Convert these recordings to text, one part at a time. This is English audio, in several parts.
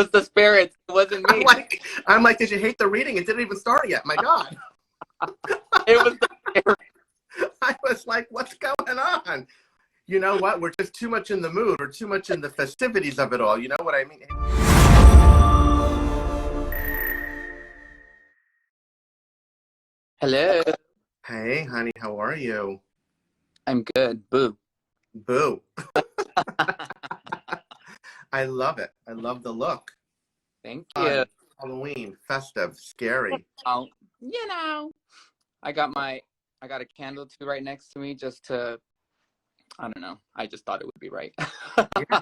was the spirits. It wasn't me. I'm like, did you hate the reading? It didn't even start yet. My God. It was the spirits. I was like, what's going on? You know what? We're just too much in the mood. We're too much in the festivities of it all. You know what I mean? Hello. Hey, honey, how are you? I'm good. Boo. Boo. I love it. I love the look. Thank Fun, you. Halloween, festive, scary. Oh, you know, I got a candle too right next to me just to, I don't know. I just thought it would be right. Yeah,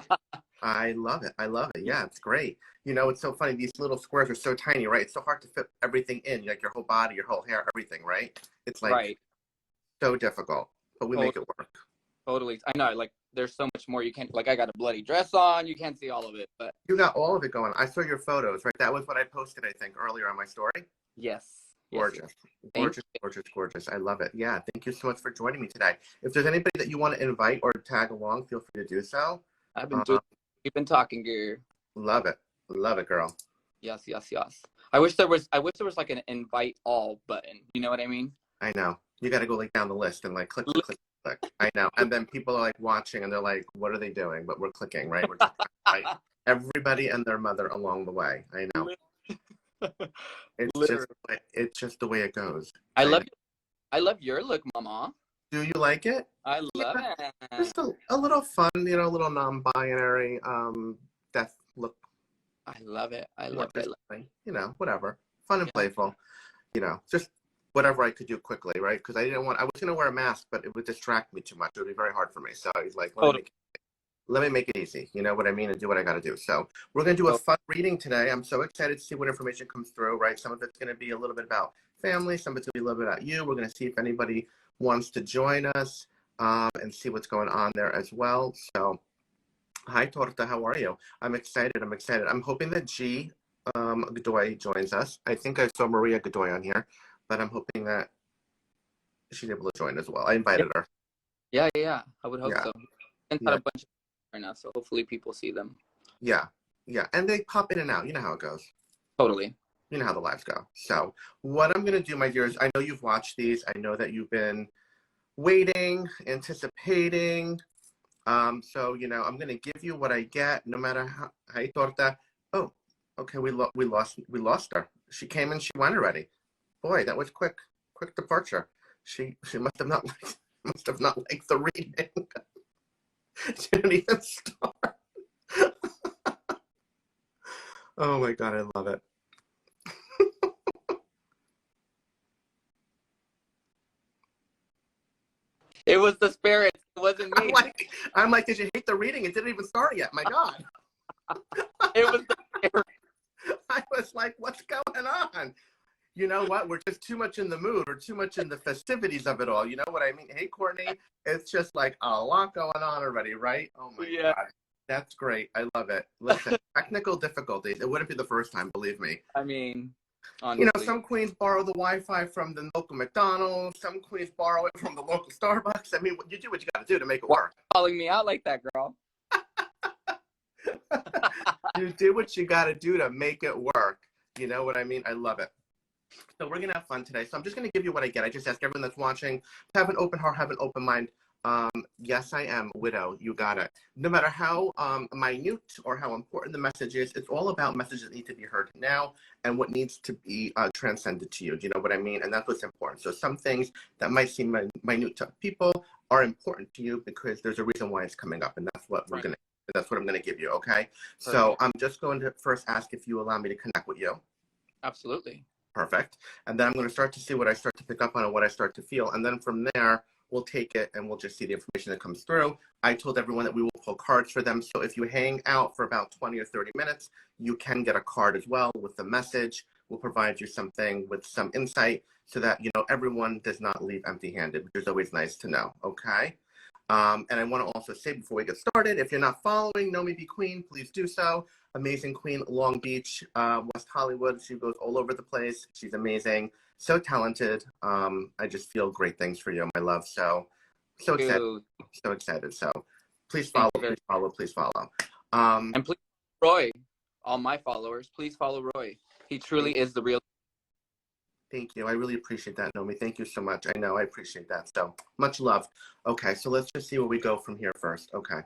I love it. I love it. Yeah, it's great. You know, it's so funny. These little squares are so tiny, right? It's so hard to fit everything in, like your whole body, your whole hair, everything, right? It's like Right. so difficult, but we make it work. Totally. I know, like, there's so much more you can't, like, I got a bloody dress on. You can't see all of it, but. You got all of it going. I saw your photos, right? That was what I posted, I think, earlier on my story. Yes. Gorgeous. Gorgeous, gorgeous, gorgeous. I love it. Yeah, thank you so much for joining me today. If there's anybody that you want to invite or tag along, feel free to do so. We've been talking, girl. Love it. Love it, girl. Yes, yes, yes. I wish there was like an invite all button. You know what I mean? I know. You got to go like down the list and like click, click, click, click. I know. And then people are like watching and they're like, what are they doing? But we're clicking, right? We're just right. Everybody and their mother along the way. I know. It's just the way it goes. I love your look, Mama. Do you like it? I love it. Just a little fun, you know, a little non-binary death look. I love it. I love it. You know, whatever. Fun and playful. You know, just whatever I could do quickly, right? Because I was going to wear a mask, but it would distract me too much. It would be very hard for me. So I was like, let me make it easy. You know what I mean? And do what I got to do. So we're going to do a fun reading today. I'm so excited to see what information comes through, right? Some of it's going to be a little bit about family. Some of it's going to be a little bit about you. We're going to see if anybody wants to join us and see what's going on there as well. So hi, Torta. How are you? I'm excited. I'm hoping that G Godoy joins us. I think I saw Maria Godoy on here, but I'm hoping that she's able to join as well. I invited her. Yeah. I would hope so. And a bunch of right now, so hopefully people see them. Yeah. And they pop in and out. You know how it goes. Totally. You know how the lives go. So what I'm going to do, my dears, I know you've watched these. I know that you've been waiting, anticipating. So, you know, I'm going to give you what I get no matter how. Hi, Torta. Oh, okay. We lost her. She came and she went already. Boy, that was quick departure. She must have not liked the reading. She didn't even start. Oh my God, I love it. It was the spirits. It wasn't me. I'm like, did you hate the reading? It didn't even start yet. My God. It was the spirits. I was like, what's going on? You know what? We're just too much in the mood. We're too much in the festivities of it all. You know what I mean? Hey, Courtney, it's just like a lot going on already, right? Oh my God. That's great. I love it. Listen, technical difficulties. It wouldn't be the first time, believe me. I mean, honestly. You know, some queens borrow the Wi-Fi from the local McDonald's. Some queens borrow it from the local Starbucks. I mean, you do what you got to do to make it work. Calling me out like that, girl. You do what you got to do to make it work. You know what I mean? I love it. So we're going to have fun today. So I'm just going to give you what I get. I just ask everyone that's watching to have an open heart, have an open mind. Yes, I am widow. You got it. No matter how minute or how important the message is, it's all about messages that need to be heard now and what needs to be transcended to you. Do you know what I mean? And that's what's important. So some things that might seem minute to people are important to you because there's a reason why it's coming up, and that's what I'm going to give you. Okay. So I'm just going to first ask if you allow me to connect with you. Absolutely. Perfect. And then I'm going to start to see what I start to pick up on and what I start to feel. And then from there, we'll take it and we'll just see the information that comes through. I told everyone that we will pull cards for them. So if you hang out for about 20 or 30 minutes, you can get a card as well with the message. We'll provide you something with some insight so that, you know, everyone does not leave empty-handed, which is always nice to know. Okay. And I want to also say before we get started, if you're not following Nomi Be Queen, please do so. Amazing queen, Long Beach, West Hollywood. She goes all over the place. She's amazing, so talented. I just feel great things for you, my love. So excited. So please follow, please follow. And please, Roy, all my followers, please follow Roy. He truly is the real. Thank you. I really appreciate that, Nomi. Thank you so much. I know I appreciate that. So much love. Okay, so let's just see where we go from here first. Okay.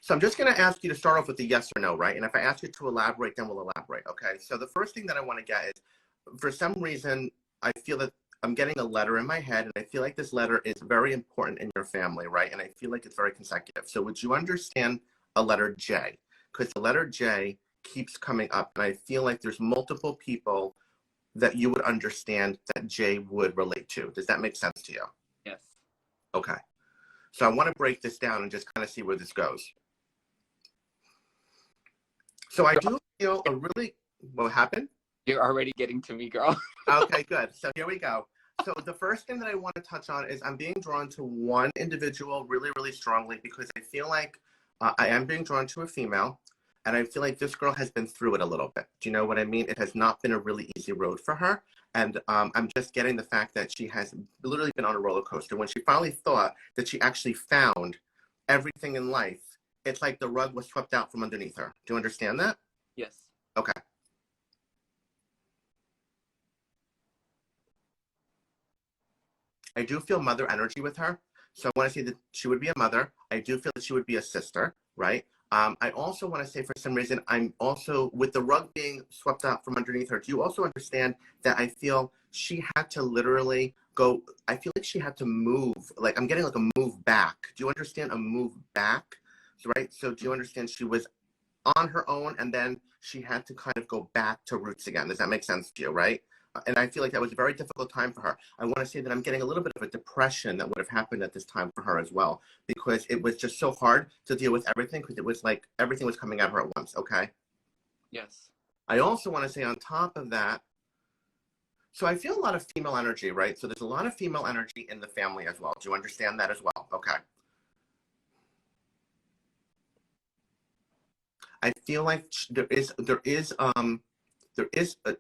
So I'm just going to ask you to start off with the yes or no, right? And if I ask you to elaborate, then we'll elaborate. Okay. So the first thing that I want to get is, for some reason, I feel that I'm getting a letter in my head, and I feel like this letter is very important in your family, right? And I feel like it's very consecutive. So would you understand a letter J? Because the letter J keeps coming up, and I feel like there's multiple people that you would understand that J would relate to. Does that make sense to you? Yes. Okay. So I want to break this down and just kind of see where this goes. So I do feel a really, what happened? You're already getting to me, girl. Okay, good. So here we go. So the first thing that I want to touch on is I'm being drawn to one individual really, really strongly because I feel like I am being drawn to a female, and I feel like this girl has been through it a little bit. Do you know what I mean? It has not been a really easy road for her. And I'm just getting the fact that she has literally been on a roller coaster. When she finally thought that she actually found everything in life, it's like the rug was swept out from underneath her. Do you understand that? Yes. Okay. I do feel mother energy with her. So I want to say that she would be a mother. I do feel that she would be a sister, right? I also want to say for some reason, I'm also, with the rug being swept out from underneath her, do you also understand that I feel she had to literally go, I feel like she had to move, like I'm getting like a move back. Do you understand a move back, right? So do you understand she was on her own and then she had to kind of go back to roots again? Does that make sense to you, right? And I feel like that was a very difficult time for her. I want to say that I'm getting a little bit of a depression that would have happened at this time for her as well, because it was just so hard to deal with everything, because it was like everything was coming at her at once, okay? Yes. I also want to say on top of that, so I feel a lot of female energy, right? So there's a lot of female energy in the family as well. Do you understand that as well? Okay. I feel like there is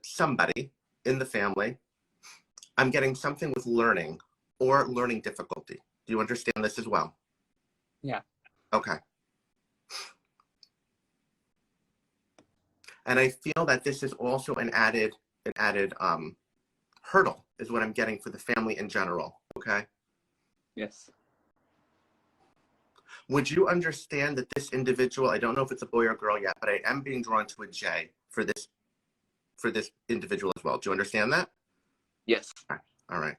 somebody in the family. I'm getting something with learning or learning difficulty. Do you understand this as well? Yeah. Okay. And I feel that this is also an added hurdle is what I'm getting for the family in general. Okay. Yes. Would you understand that this individual, I don't know if it's a boy or girl yet, but I am being drawn to a J for this individual as well. Do you understand that? Yes. All right.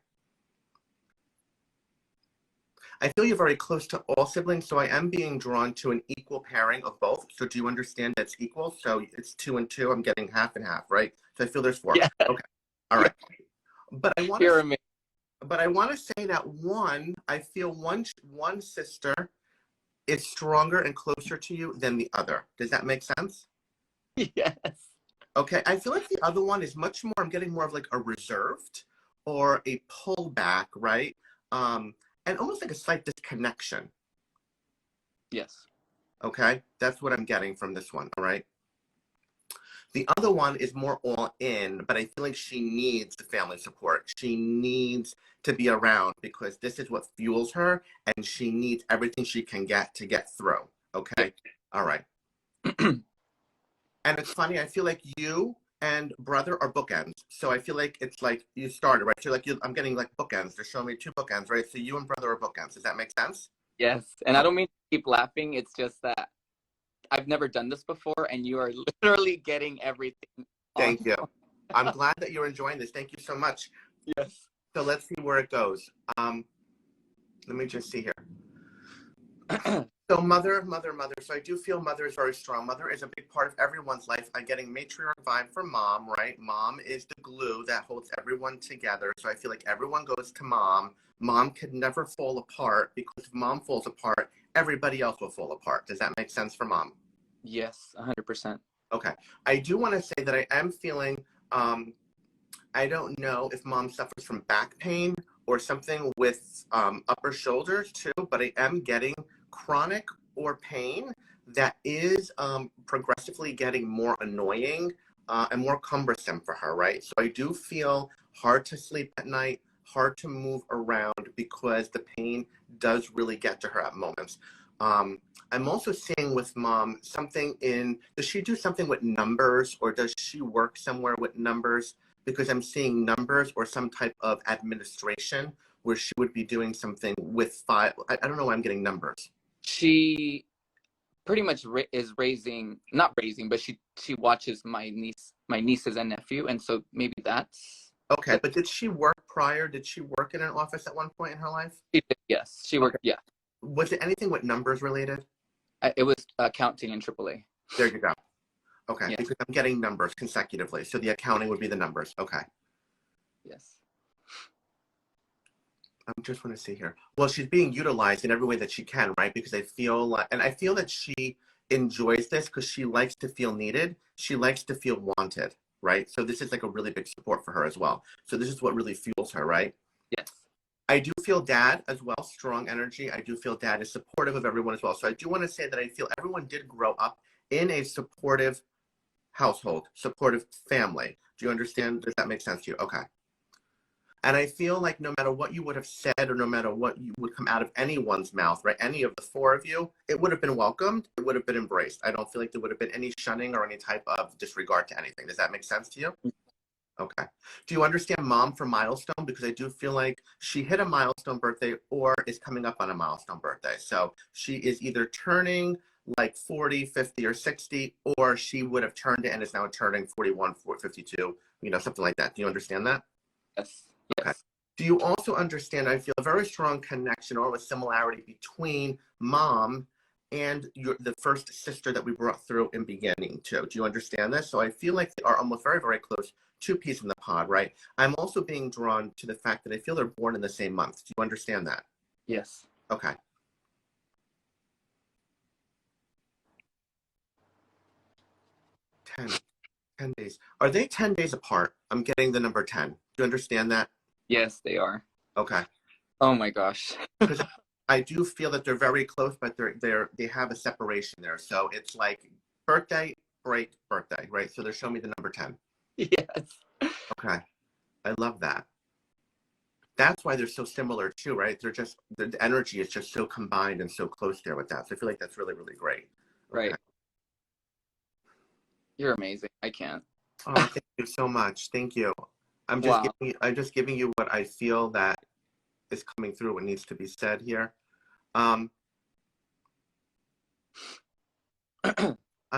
I feel you're very close to all siblings, so I am being drawn to an equal pairing of both. So do you understand that's equal? So it's 2 and 2. I'm getting half and half, right? So I feel there's 4. Yeah. Okay. All right. But I want to say that I feel one sister is stronger and closer to you than the other. Does that make sense? Yes. Okay. I feel like the other one is much more, I'm getting more of like a reserved or a pullback, right? And almost like a slight disconnection. Yes. Okay. That's what I'm getting from this one. All right. The other one is more all in, but I feel like she needs the family support. She needs to be around because this is what fuels her, and she needs everything she can get to get through. Okay. Yep. All right. And it's funny. I feel like you and brother are bookends. So I feel like it's like you started, right? So like I'm getting like bookends. They're showing me 2 bookends, right? So you and brother are bookends. Does that make sense? Yes. And I don't mean to keep laughing. It's just that I've never done this before, and you are literally getting everything. Thank you. I'm glad that you're enjoying this. Thank you so much. Yes. So let's see where it goes. Let me just see here. So mother. So I do feel mother is very strong. Mother is a big part of everyone's life. I'm getting matriarch vibe from mom, right? Mom is the glue that holds everyone together. So I feel like everyone goes to mom. Mom could never fall apart, because if mom falls apart, everybody else will fall apart. Does that make sense for mom? Yes, 100%. Okay. I do want to say that I am feeling, I don't know if mom suffers from back pain or something with upper shoulders too, but I am getting chronic or pain that is progressively getting more annoying and more cumbersome for her, right? So I do feel hard to sleep at night, hard to move around, because the pain does really get to her at moments. I'm also seeing with mom something in, does she do something with numbers or does she work somewhere with numbers? Because I'm seeing numbers or some type of administration where she would be doing something with five. I don't know why I'm getting numbers. She pretty much is raising, not raising, but she watches my nieces and nephew, and so maybe that's okay. But did she work prior? Did she work in an office at one point in her life? She did, yes, she worked. Okay. Yeah, Was it anything with numbers related? it was accounting in AAA. There you go. Okay, Yes. because I'm getting numbers consecutively, so the accounting would be the numbers. Okay. Yes. I just want to see here. Well, she's being utilized in every way that she can, right? Because I feel like, and I feel that she enjoys this because she likes to feel needed. She likes to feel wanted, right? So this is like a really big support for her as well. So this is what really fuels her, right? Yes. I do feel dad as well, strong energy. I do feel dad is supportive of everyone as well. So I do want to say that I feel everyone did grow up in a supportive household, supportive family. Do you understand? Does that make sense to you? Okay. And I feel like no matter what you would have said or no matter what you would come out of anyone's mouth, right, any of the four of you, it would have been welcomed. It would have been embraced. I don't feel like there would have been any shunning or any type of disregard to anything. Does that make sense to you? Okay. Do you understand mom for milestone? Because I do feel like she hit a milestone birthday or is coming up on a milestone birthday. So she is either turning like 40, 50, or 60, or she would have turned it and is now turning 41, 52, something like that. Do you understand that? Yes. Okay. Yes. Do you also understand, I feel a very strong connection or a similarity between mom and the first sister that we brought through in beginning too. Do you understand this? So I feel like they are almost very, very close, two peas in the pod, right? I'm also being drawn to the fact that I feel they're born in the same month. Do you understand that? Yes. Okay. 10 days. Are they 10 days apart? I'm getting the number 10. Do you understand that? Yes, they are. Okay. Oh my gosh. Because I do feel that they're very close, but they have a separation there. So it's like birthday, break, birthday, right? So they're showing me the number 10. Yes. Okay. I love that. That's why they're so similar too, right? The energy is just so combined and so close there with that. So I feel like that's really, really great. Okay. Right. You're amazing. I can't. Oh, thank you so much. Thank you. I'm just giving you what I feel that is coming through, what needs to be said here. I'm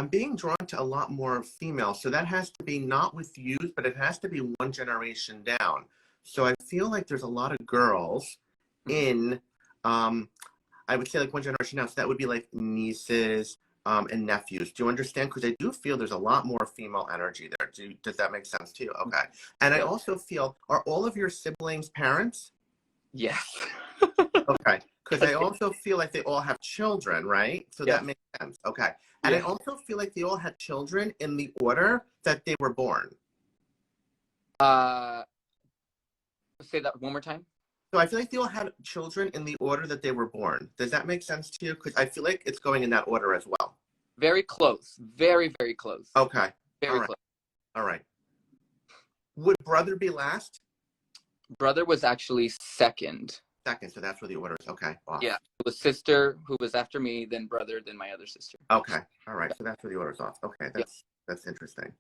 being drawn to a lot more female. So that has to be not with youth, but it has to be one generation down. So I feel like there's a lot of girls in, I would say like one generation down. So that would be like nieces and nephews. Do you understand? Because I do feel there's a lot more female energy there. Does that make sense to you? Okay. And I also feel, are all of your siblings parents? Yes. Okay. Because I also feel like they all have children, right? So that makes sense. Okay. And I also feel like they all had children in the order that they were born. Say that one more time. So I feel like they all had children in the order that they were born. Does that make sense to you? Because I feel like it's going in that order as well. Very close. Very, very close. Okay. Very close. All right. Would brother be last? Brother was actually second. Second, so that's where the order is. Okay. Off. Yeah. It was sister who was after me, then brother, then my other sister. Okay. All right. So that's where the order is off. Okay. That's interesting.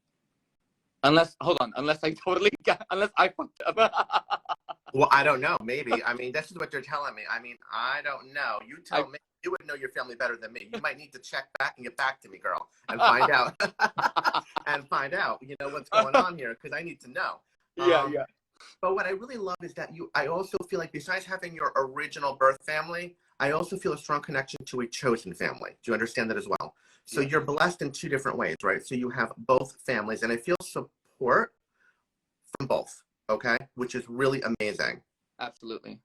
Unless I fucked up. Well, I don't know. Maybe. I mean, this is what they're telling me. I mean, I don't know. You tell me. You would know your family better than me. You might need to check back and get back to me, girl, and find out. And find out, what's going on here, because I need to know. Yeah. But what I really love is that I also feel like besides having your original birth family, I also feel a strong connection to a chosen family. Do you understand that as well? So you're blessed in two different ways, right? So you have both families, and I feel support from both. Okay, which is really amazing. Absolutely.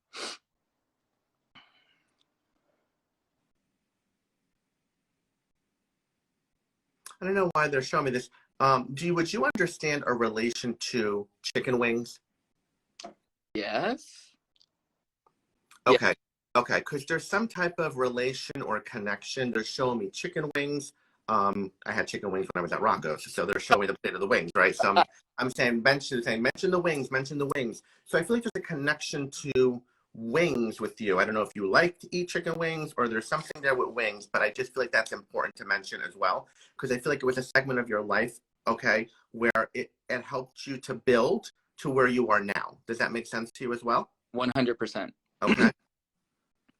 I don't know why they're showing me this. Would you understand a relation to chicken wings? Yes. Okay. Yeah. Okay, because there's some type of relation or connection. They're showing me chicken wings. I had chicken wings when I was at Rocco's, so they're showing the plate of the wings, right? So I'm saying mention the wings, mention the wings. So I feel like there's a connection to wings with you. I don't know if you like to eat chicken wings or there's something there with wings, but I just feel like that's important to mention as well, because I feel like it was a segment of your life, okay, where it helped you to build to where you are now. Does that make sense to you as well? 100%. Okay.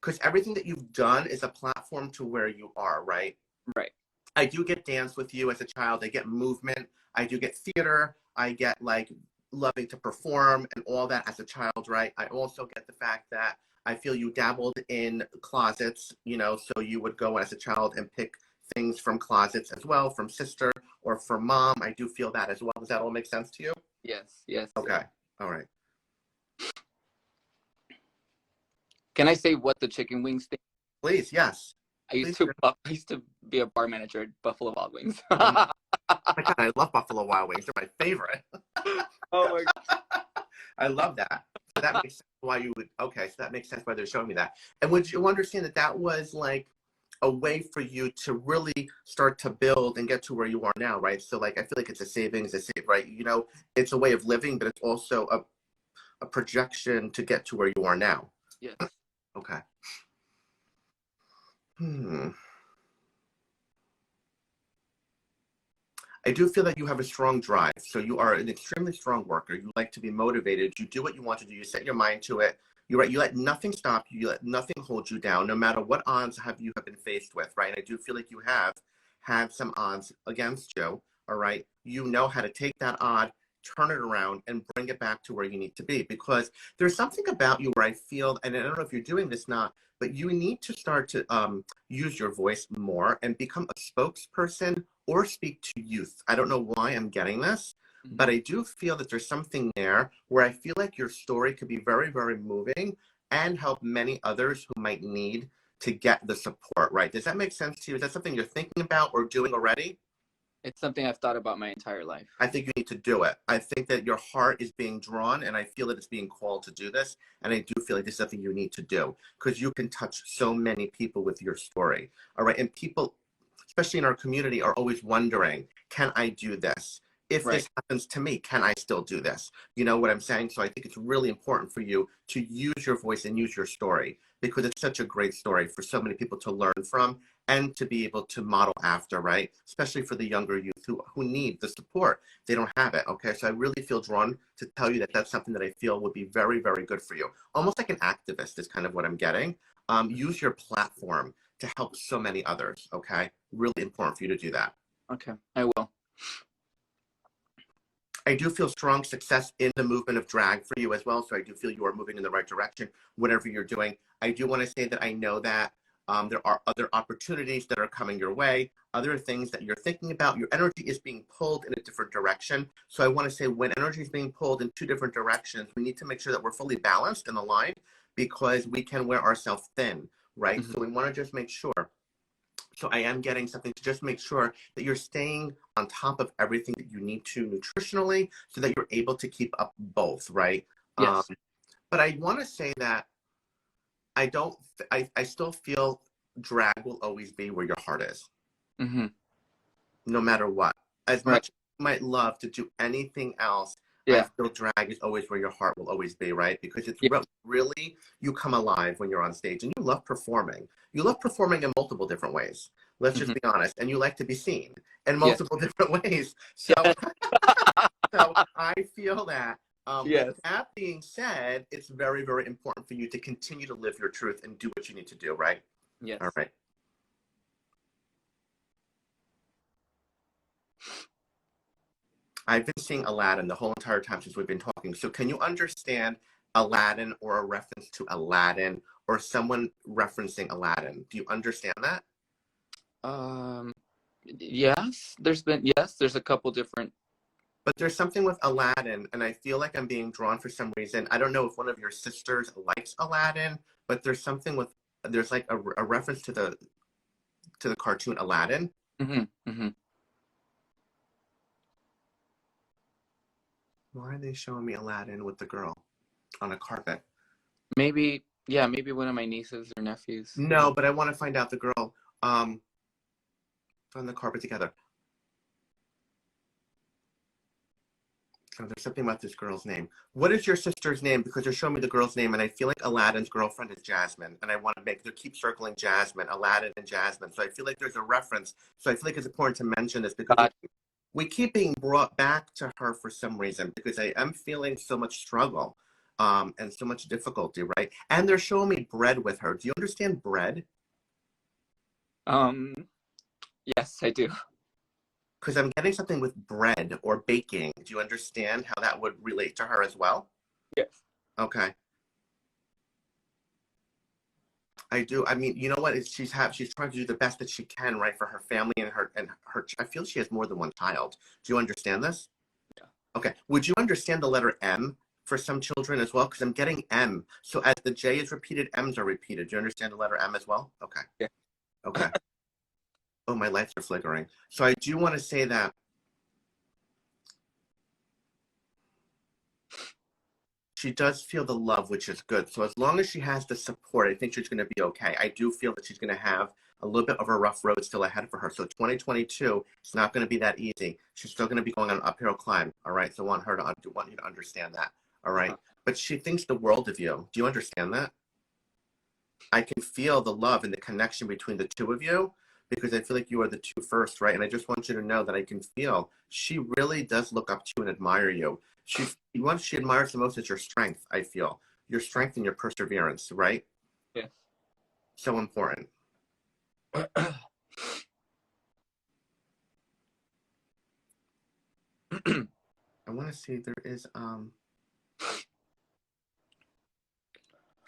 Because everything that you've done is a platform to where you are, right? Right. I do get dance with you as a child. I get movement. I do get theater. I get like loving to perform and all that as a child, right? I also get the fact that I feel you dabbled in closets, you know, so you would go as a child and pick things from closets as well, from sister or from mom. I do feel that as well. Does that all make sense to you? Yes, yes. Okay. Yes. All right. Can I say what the chicken wings thing? Please, yes. I used to be a bar manager at Buffalo Wild Wings. Oh my God, I love Buffalo Wild Wings. They're my favorite. Oh my God. I love that. So that makes sense why you would, okay, so that makes sense why they're showing me that. And would you understand that that was like a way for you to really start to build and get to where you are now, right? So like, I feel like it's a savings, right? You know, it's a way of living, but it's also a projection to get to where you are now. Yes. Okay. I do feel that you have a strong drive. So you are an extremely strong worker. You like to be motivated. You do what you want to do. You set your mind to it. You're right. You let nothing stop you. You let nothing hold you down, no matter what odds you have been faced with, right? And I do feel like you have had some odds against you, all right? You know how to take that odd, turn it around, and bring it back to where you need to be. Because there's something about you where I feel, and I don't know if you're doing this not, but you need to start to use your voice more and become a spokesperson or speak to youth. I don't know why I'm getting this, but I do feel that there's something there where I feel like your story could be very, very moving and help many others who might need to get the support, right? Does that make sense to you? Is that something you're thinking about or doing already? It's something I've thought about my entire life. I think you need to do it. I think that your heart is being drawn, and I feel that it's being called to do this. And I do feel like this is something you need to do because you can touch so many people with your story. All right. And people, especially in our community, are always wondering, can I do this? If this happens to me, can I still do this? You know what I'm saying? So I think it's really important for you to use your voice and use your story because it's such a great story for so many people to learn from and to be able to model after, right? Especially for the younger youth who need the support. They don't have it, okay? So I really feel drawn to tell you that that's something that I feel would be very, very good for you. Almost like an activist is kind of what I'm getting. Use your platform to help so many others, okay? Really important for you to do that. Okay, I will. I do feel strong success in the movement of drag for you as well. So I do feel you are moving in the right direction, whatever you're doing. I do want to say that I know that there are other opportunities that are coming your way, other things that you're thinking about. Your energy is being pulled in a different direction. So I want to say when energy is being pulled in two different directions, we need to make sure that we're fully balanced and aligned because we can wear ourselves thin, right? So we want to just make sure. So I am getting something to just make sure that you're staying on top of everything that you need to nutritionally so that you're able to keep up both, right? Yes. But I want to say that I still feel drag will always be where your heart is. No matter what. As much as you might love to do anything else, I feel drag is always where your heart will always be, right? Because it's really, you come alive when you're on stage and you love performing. You love performing in multiple different ways. Let's just be honest. And you like to be seen in multiple different ways. So, so I feel that with that being said, it's very, very important for you to continue to live your truth and do what you need to do, right? Yes. All right. I've been seeing Aladdin the whole entire time since we've been talking. So can you understand Aladdin or a reference to Aladdin or someone referencing Aladdin? Do you understand that? Yes, there's a couple different. But there's something with Aladdin, and I feel like I'm being drawn for some reason. I don't know if one of your sisters likes Aladdin, but there's something with, there's like a reference to the cartoon Aladdin. Why are they showing me Aladdin with the girl on a carpet? Maybe one of my nieces or nephews. No, but I want to find out the girl on the carpet together. So there's something about this girl's name. What is your sister's name? Because they're showing me the girl's name, and I feel like Aladdin's girlfriend is Jasmine, and I want to they keep circling Jasmine, Aladdin and Jasmine. So I feel like there's a reference. So I feel like it's important to mention this because we keep being brought back to her for some reason, because I am feeling so much struggle and so much difficulty, right? And they're showing me bread with her. Do you understand bread? Yes, I do. Because I'm getting something with bread or baking. Do you understand how that would relate to her as well? Yes. Okay. I do. I mean, you know what? She's trying to do the best that she can, right, for her family and her. I feel she has more than one child. Do you understand this? Yeah. Okay. Would you understand the letter M for some children as well? Because I'm getting M. So as the J is repeated, M's are repeated. Do you understand the letter M as well? Okay. Yeah. Okay. Oh, my lights are flickering. So I do want to say that she does feel the love, which is good. So as long as she has the support, I think she's going to be okay. I do feel that she's going to have a little bit of a rough road still ahead for her. So 2022, it's not going to be that easy. She's still going to be going on an uphill climb. All right. So I want you to understand that. All right. But she thinks the world of you. Do you understand that? I can feel the love and the connection between the two of you, because I feel like you are the two first, right? And I just want you to know that I can feel she really does look up to you and admire you. What she admires the most is your strength, I feel. Your strength and your perseverance, right? Yeah. So important. I want to see, there's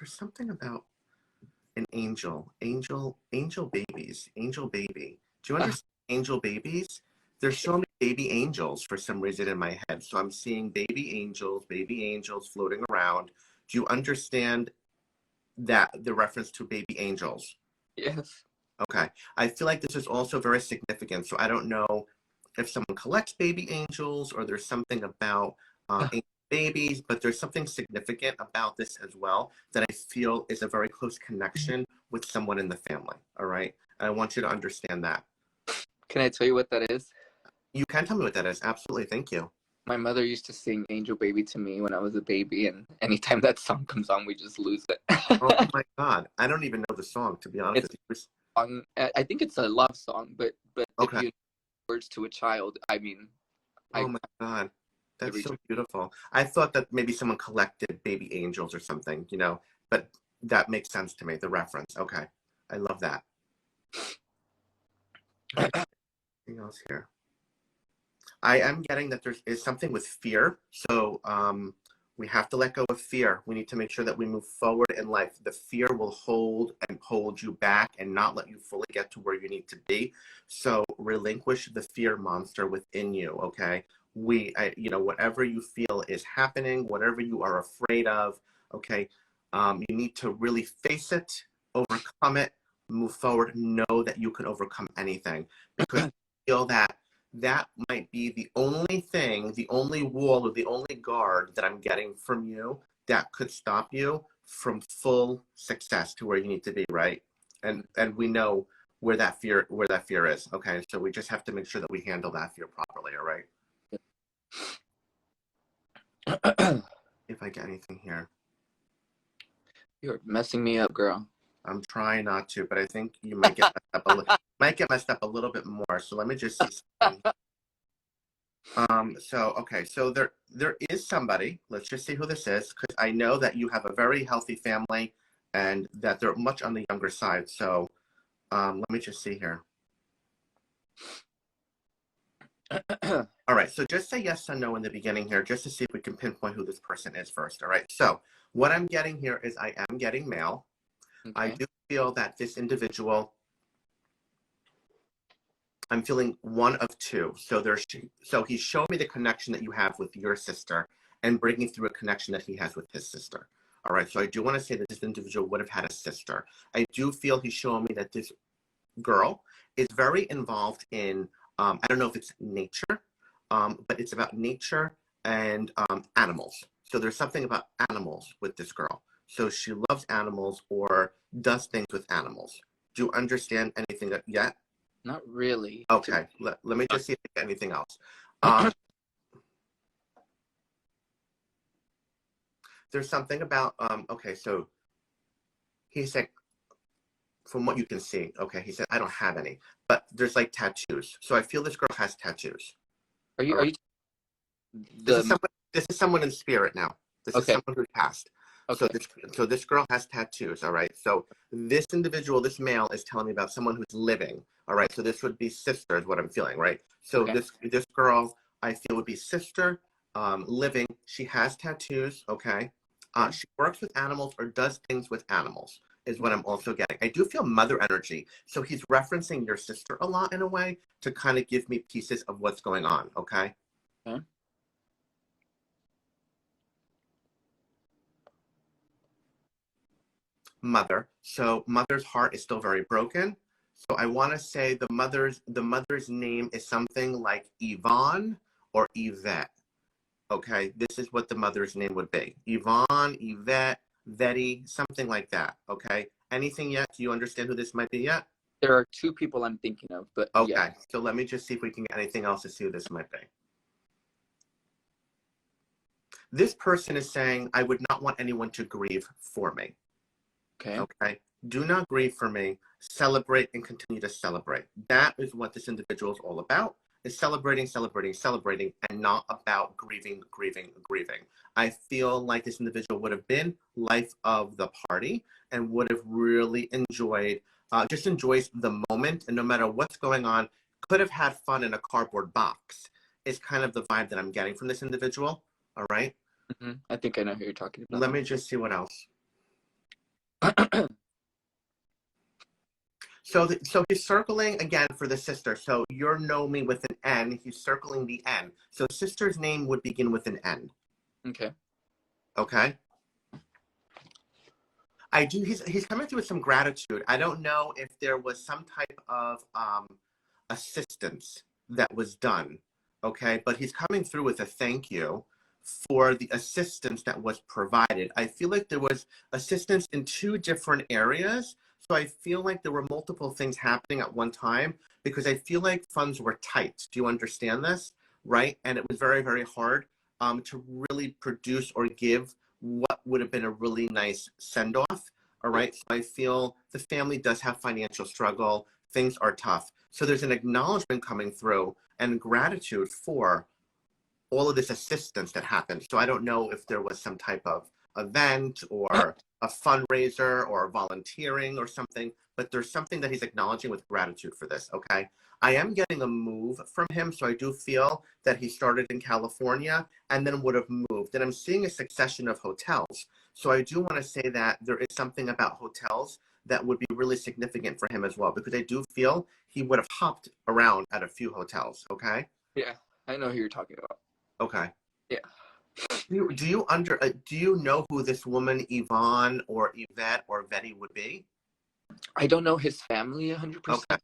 something about an angel babies, angel baby. Do you understand angel babies? There's so many baby angels for some reason in my head. So I'm seeing baby angels floating around. Do you understand that, the reference to baby angels? Yes. Okay. I feel like this is also very significant. So I don't know if someone collects baby angels or there's something about angel babies, but there's something significant about this as well that I feel is a very close connection with someone in the family. All right. And I want you to understand that. Can I tell you what that is? You can tell me what that is. Absolutely. Thank you. My mother used to sing Angel Baby to me when I was a baby, and anytime that song comes on, we just lose it. Oh my God. I don't even know the song, to be honest with you. I think it's a love song, but okay. if you words to a child, I mean. Oh my God. That's so beautiful. I thought that maybe someone collected baby angels or something, but that makes sense to me, the reference. Okay. I love that. Anything else here? I am getting that there is something with fear. So we have to let go of fear. We need to make sure that we move forward in life. The fear will hold you back and not let you fully get to where you need to be. So relinquish the fear monster within you, okay? Whatever you feel is happening, whatever you are afraid of, okay? You need to really face it, overcome it, move forward, know that you can overcome anything, because you feel that might be the only thing, the only wall or the only guard that I'm getting from you that could stop you from full success to where you need to be, right? And we know where that fear is, okay? So we just have to make sure that we handle that fear properly, all right? If I get anything here. You're messing me up, girl. I'm trying not to, but I think you might get messed up a little bit more. So let me just see something. So there is somebody. Let's just see who this is, because I know that you have a very healthy family and that they're much on the younger side. So let me just see here. All right, so just say yes or no in the beginning here, just to see if we can pinpoint who this person is first. All right, so what I'm getting here is I am getting male. Okay. I do feel that this individual, I'm feeling one of two. So he's showing me the connection that you have with your sister and bringing through a connection that he has with his sister. All right, so I do want to say that this individual would have had a sister. I do feel he's showing me that this girl is very involved in, I don't know if it's nature, but it's about nature and animals. So there's something about animals with this girl. So she loves animals or does things with animals. Do you understand anything yet? Not really. Okay, let me just see if I get anything else. there's something about, okay, so he said, from what you can see, okay, he said, I don't have any, but there's like tattoos. So I feel this girl has tattoos. Are you, All are right. you This the, is someone in spirit now. This is okay, someone who's passed. So okay, this girl has tattoos. All right. So this individual, this male, is telling me about someone who's living. All right. So this would be sister, is what I'm feeling. Right. So okay. this girl, I feel, would be sister, living. She has tattoos. Okay. Okay. She works with animals or does things with animals, is what Okay. I'm also getting. I do feel mother energy. So he's referencing your sister a lot in a way to kind of give me pieces of what's going on. Okay. Okay. Mother. So mother's heart is still very broken. So I want to say the mother's name is something like Yvonne or Yvette. Okay, this is what the mother's name would be: Yvonne, Yvette, Vetty, something like that. Okay, anything yet? Do you understand who this might be yet? There are two people I'm thinking of, but yeah. Okay, so let me just see if we can get anything else to see who this might be. This person is saying, I would not want anyone to grieve for me. Okay. Okay. Do not grieve for me. Celebrate and continue to celebrate. That is what this individual is all about. Is celebrating, celebrating, celebrating, and not about grieving, grieving, grieving. I feel like this individual would have been life of the party and would have really enjoyed, just enjoys the moment, and no matter what's going on, could have had fun in a cardboard box. Is kind of the vibe that I'm getting from this individual. All right. I think I know who you're talking about. Let me just see what else. So he's circling again for the sister. So you're Nomi with an N. He's circling the N. So sister's name would begin with an N. Okay. Okay. I do. He's coming through with some gratitude. I don't know if there was some type of assistance that was done. Okay, but he's coming through with a thank you for the assistance that was provided. I feel like there was assistance in two different areas. So I feel like there were multiple things happening at one time because I feel like funds were tight. Do you understand this? Right? And it was very, very hard to really produce or give what would have been a really nice send off. All right. So I feel the family does have financial struggle. Things are tough. So there's an acknowledgement coming through and gratitude for all of this assistance that happened. So I don't know if there was some type of event or a fundraiser or volunteering or something, but there's something that he's acknowledging with gratitude for this. Okay. I am getting a move from him. So I do feel that he started in California and then would have moved. And I'm seeing a succession of hotels. So I do want to say that there is something about hotels that would be really significant for him as well, because I do feel he would have hopped around at a few hotels. Okay. Yeah, I know who you're talking about. Okay. Yeah. Do you know who this woman Yvonne or Yvette or Vetty would be? I don't know his family 100%. Okay.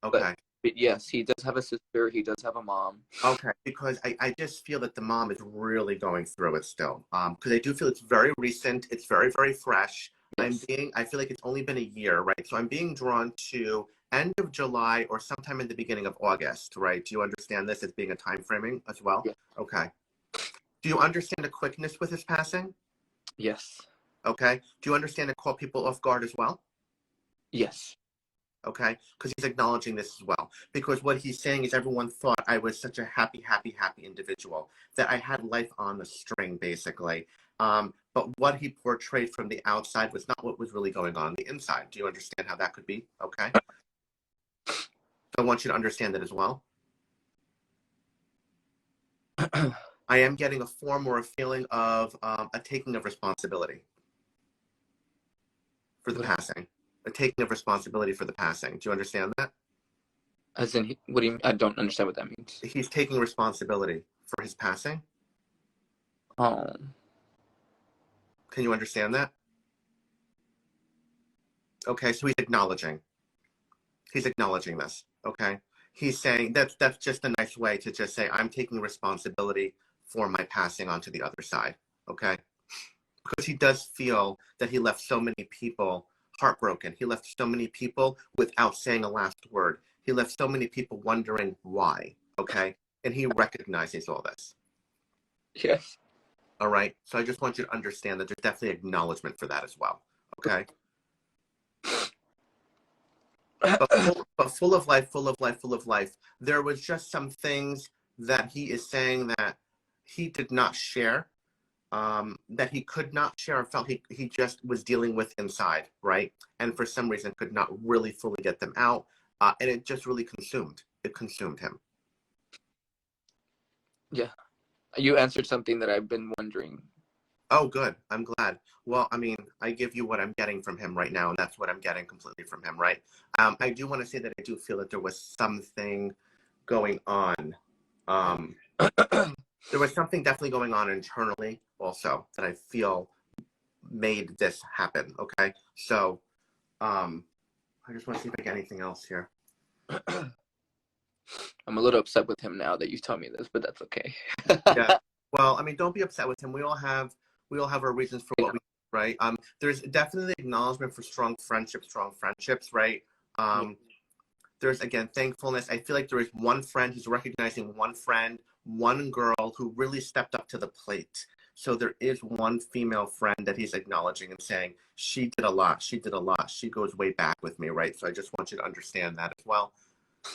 Okay. But yes, he does have a sister. He does have a mom. Okay. Because I just feel that the mom is really going through it still. Because I do feel it's very recent. It's very, very fresh. Yes. I feel like it's only been a year, right? So I'm being drawn to end of July or sometime in the beginning of August, right? Do you understand this as being a time framing as well? Yeah. Okay. Do you understand the quickness with his passing? Yes. Okay. Do you understand it caught people off guard as well? Yes. Okay. Because he's acknowledging this as well. Because what he's saying is everyone thought I was such a happy, happy, happy individual, that I had life on the string, basically. But what he portrayed from the outside was not what was really going on the inside. Do you understand how that could be? Okay. So I want you to understand that as well. I am getting a form or a feeling of a taking of responsibility for the passing. A taking of responsibility for the passing. Do you understand that? As in, what do you mean? I don't understand what that means. He's taking responsibility for his passing. Oh. Can you understand that? Okay, so he's acknowledging. He's acknowledging this. Okay. He's saying that's just a nice way to just say, I'm taking responsibility for my passing on to the other side. Okay. Because he does feel that he left so many people heartbroken. He left so many people without saying a last word. He left so many people wondering why. Okay. And he recognizes all this. Yes. All right. So I just want you to understand that there's definitely acknowledgement for that as well. Okay. But full of life, full of life, full of life. There was just some things that he is saying that he did not share, that he could not share, or felt he just was dealing with inside, right? And for some reason could not really fully get them out. And it just really consumed him. Yeah. You answered something that I've been wondering. Oh, good. I'm glad. Well, I mean, I give you what I'm getting from him right now, and that's what I'm getting completely from him, right? I do want to say that I do feel that there was something going on. There was something definitely going on internally also that I feel made this happen, okay? So, I just want to see if I get anything else here. I'm a little upset with him now that you tell me this, but that's okay. Yeah. Well, I mean, don't be upset with him. We all have our reasons for what we do, right? There's definitely acknowledgement for strong friendships, right? There's, again, thankfulness. I feel like there is one friend, he's recognizing one friend, one girl who really stepped up to the plate. So there is one female friend that he's acknowledging and saying, she did a lot. She goes way back with me, right? So I just want you to understand that as well.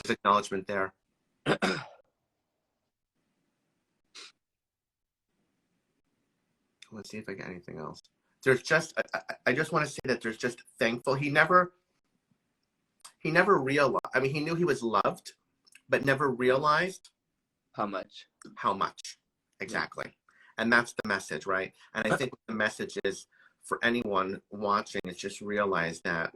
There's acknowledgement there. Let's see if I get anything else. There's just, I just want to say that there's just thankful. He never realized, I mean, he knew he was loved, but never realized How much? Exactly. And that's the message, right? And I think the message is for anyone watching, is just realize that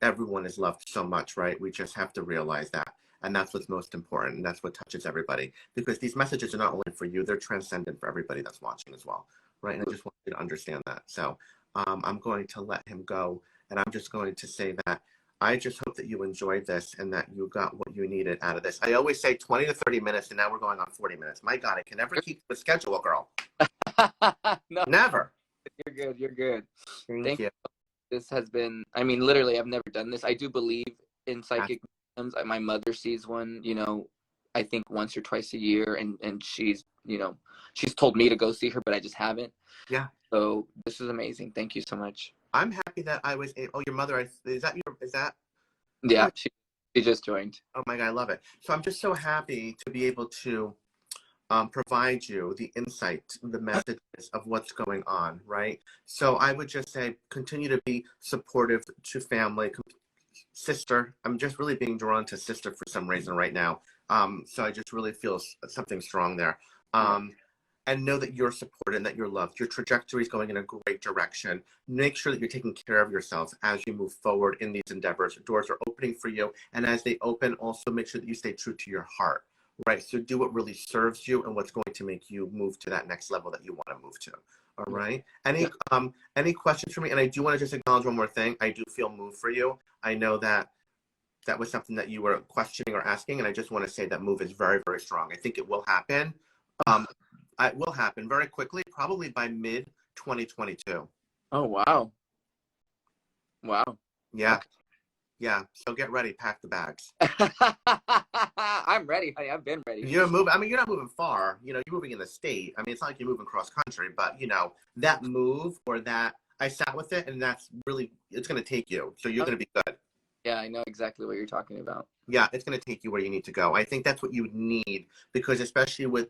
everyone is loved so much, right? We just have to realize that. And that's what's most important. And that's what touches everybody. Because these messages are not only for you, they're transcendent for everybody that's watching as well, right? And I just want you to understand that. So I'm going to let him go. And I'm just going to say that I just hope that you enjoyed this and that you got what you needed out of this. I always say 20 to 30 minutes, and now we're going on 40 minutes. My God, I can never keep the schedule, girl. No, never. You're good. Thank you. This has been, I mean, literally, I've never done this. I do believe in psychic mediums. My mother sees one, I think once or twice a year, and she's, she's told me to go see her, but I just haven't. Yeah. So this is amazing. Thank you so much. I'm happy that I was able, your mother, is that? Yeah, she just joined. Oh my God, I love it. So I'm just so happy to be able to provide you the insight, the messages of what's going on, right? So I would just say, continue to be supportive to family, sister. I'm just really being drawn to sister for some reason right now. So I just really feel something strong there. And know that you're supported and that you're loved. Your trajectory is going in a great direction. Make sure that you're taking care of yourselves as you move forward in these endeavors. Doors are opening for you. And as they open, also make sure that you stay true to your heart, right? So do what really serves you and what's going to make you move to that next level that you want to move to. All right. Any questions for me? And I do want to just acknowledge one more thing. I do feel moved for you. I know that that was something that you were questioning or asking. And I just want to say that move is very, very strong. I think it will happen. It will happen very quickly, probably by mid 2022. Oh, wow. Wow. Yeah. Okay. Yeah. So get ready. Pack the bags. I'm ready. I've been ready. You're moving. I mean, you're not moving far. You're moving in the state. I mean, it's not like you're moving cross country, but that move or that I sat with it, and that's really, it's going to take you. So you're going to be good. Yeah, I know exactly what you're talking about. Yeah, it's going to take you where you need to go. I think that's what you would need, because especially with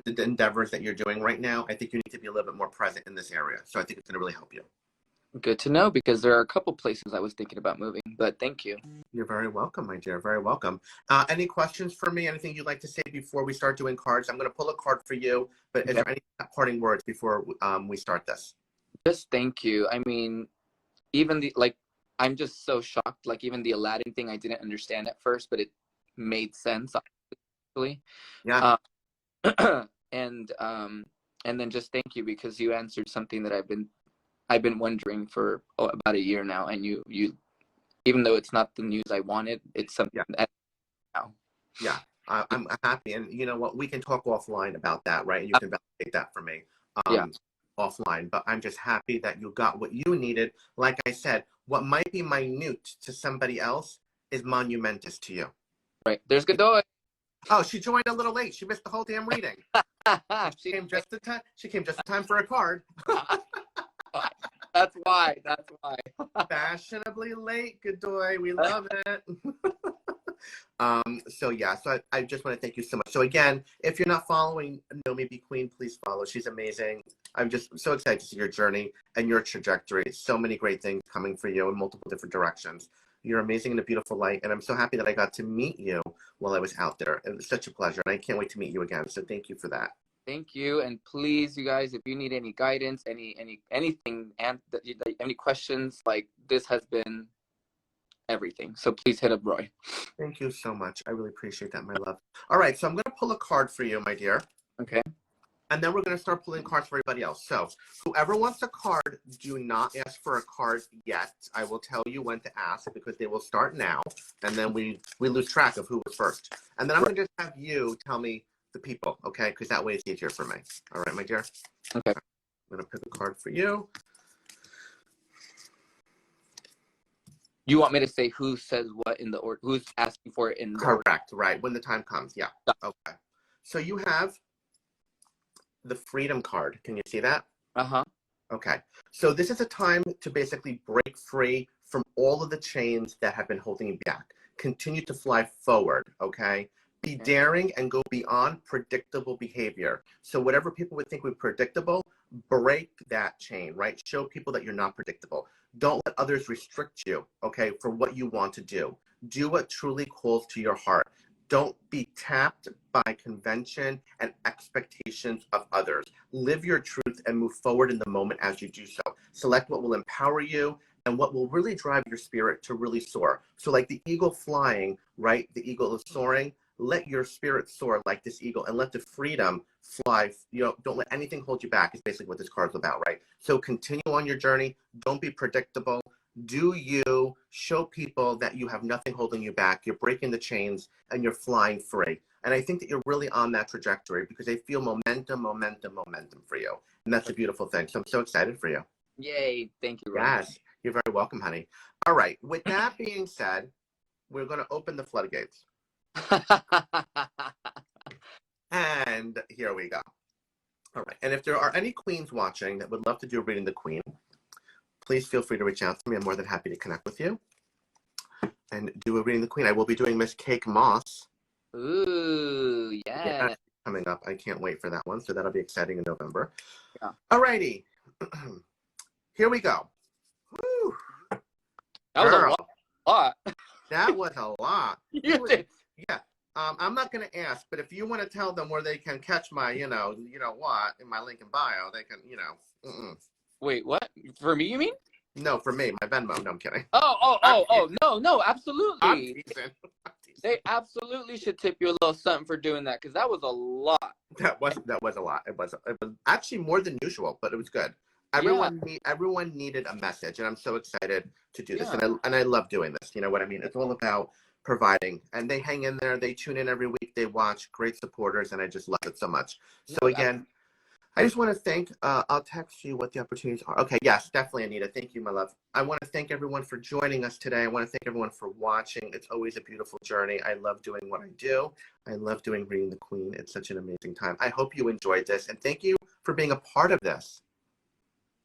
the endeavors that you're doing right now, I think you need to be a little bit more present in this area. So I think it's going to really help you. Good to know, because there are a couple places I was thinking about moving, but thank you. You're very welcome, my dear. Very welcome. Any questions for me? Anything you'd like to say before we start doing cards? I'm going to pull a card for you, but is there any parting words before we start this? Just thank you. I mean, even I'm just so shocked. Like, even the Aladdin thing, I didn't understand at first, but it made sense, obviously. Yeah. And then just thank you, because you answered something that I've been wondering for about a year now, and you even though it's not the news I wanted, it's something that now. Yeah, I'm happy, and you know what? We can talk offline about that, right? And you can validate that for me offline. But I'm just happy that you got what you needed. Like I said, what might be minute to somebody else is monumentous to you. Right. There's Godoy. Oh, she joined a little late. She missed the whole damn reading. She came just in time. She came just in time for a card. That's why. That's why. Fashionably late, Godoy. We love it. So yeah, so I just want to thank you so much. So again, if you're not following Nomi Be Queen, please follow. She's amazing. I'm just so excited to see your journey and your trajectory. So many great things coming for you in multiple different directions. You're amazing in a beautiful light, and I'm so happy that I got to meet you while I was out there. It was such a pleasure, and I can't wait to meet you again. So thank you for that. Thank you, and please, you guys, if you need any guidance, anything, and any questions, like this has been everything. So please hit up Roy. Thank you so much. I really appreciate that, my love. All right, so I'm going to pull a card for you, my dear. Okay. And then we're going to start pulling cards for everybody else. So whoever wants a card, do not ask for a card yet. I will tell you when to ask because they will start now. And then we lose track of who was first. And then I'm going to just have you tell me the people, okay? Because that way it's easier for me. All right, my dear? Okay. I'm going to pick a card for you. You want me to say who says what in the order? Who's asking for it in the order? Correct, right. When the time comes, yeah. Okay. So you have the Freedom card. Can you see that? Uh-huh. Okay. So this is a time to basically break free from all of the chains that have been holding you back. Continue to fly forward, okay? Be daring and go beyond predictable behavior. So whatever people would think would be predictable, break that chain, right? Show people that you're not predictable. Don't let others restrict you, okay, for what you want to do. Do what truly calls to your heart. Don't be tapped by convention and expectations of others. Live your truth and move forward in the moment as you do so. Select what will empower you and what will really drive your spirit to really soar. So like the eagle flying, right? The eagle is soaring. Let your spirit soar like this eagle and let the freedom fly. You know, don't let anything hold you back is basically what this card's about, right? So continue on your journey. Don't be predictable. Do you show people that you have nothing holding you back? You're breaking the chains and you're flying free. And I think that you're really on that trajectory because I feel momentum for you. And that's a beautiful thing. So I'm so excited for you. Yay. Thank you, Roy. Yes. You're very welcome, honey. All right. With that being said, we're going to open the floodgates. And here we go. All right. And if there are any queens watching that would love to do reading the queen, please feel free to reach out to me. I'm more than happy to connect with you and do a reading the queen. I will be doing Miss Cake Moss. Ooh, yeah. Coming up. I can't wait for that one. So that'll be exciting in November. Yeah. All righty. Here we go. Woo. That was a lot. That was a lot. You did. Yeah. I'm not going to ask, but if you want to tell them where they can catch my, you know what, in my link in bio, they can, Wait, what? For me, you mean? No, for me, my Venmo. No, I'm kidding. No, absolutely. I'm teasing. They absolutely should tip you a little something for doing that because that was a lot. That was a lot. It was actually more than usual, but it was good. Everyone needed a message, and I'm so excited to do this, and I love doing this. You know what I mean? It's all about providing, and they hang in there. They tune in every week. They watch. Great supporters, and I just love it so much. So again, I just want to thank. I'll text you what the opportunities are. Okay, yes, definitely, Anita. Thank you, my love. I want to thank everyone for joining us today. I want to thank everyone for watching. It's always a beautiful journey. I love doing what I do. I love doing Reading the Queen. It's such an amazing time. I hope you enjoyed this, and thank you for being a part of this.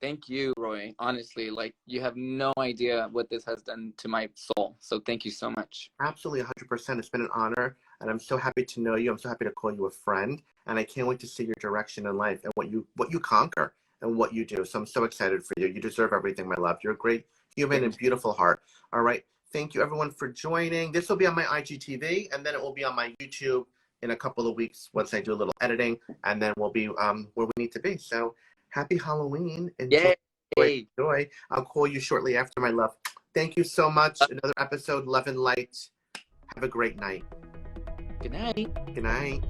Thank you, Roy. Honestly, like you have no idea what this has done to my soul. So thank you so much. Absolutely, 100%. It's been an honor, and I'm so happy to know you. I'm so happy to call you a friend, and I can't wait to see your direction in life and what you conquer and what you do. So I'm so excited for you. You deserve everything, my love. You're a great human and beautiful heart. All right. Thank you, everyone, for joining. This will be on my IGTV, and then it will be on my YouTube in a couple of weeks once I do a little editing, and then we'll be where we need to be. So happy Halloween. Enjoy. I'll call you shortly after, my love. Thank you so much. Another episode, Love and Light. Have a great night. Good night. Good night.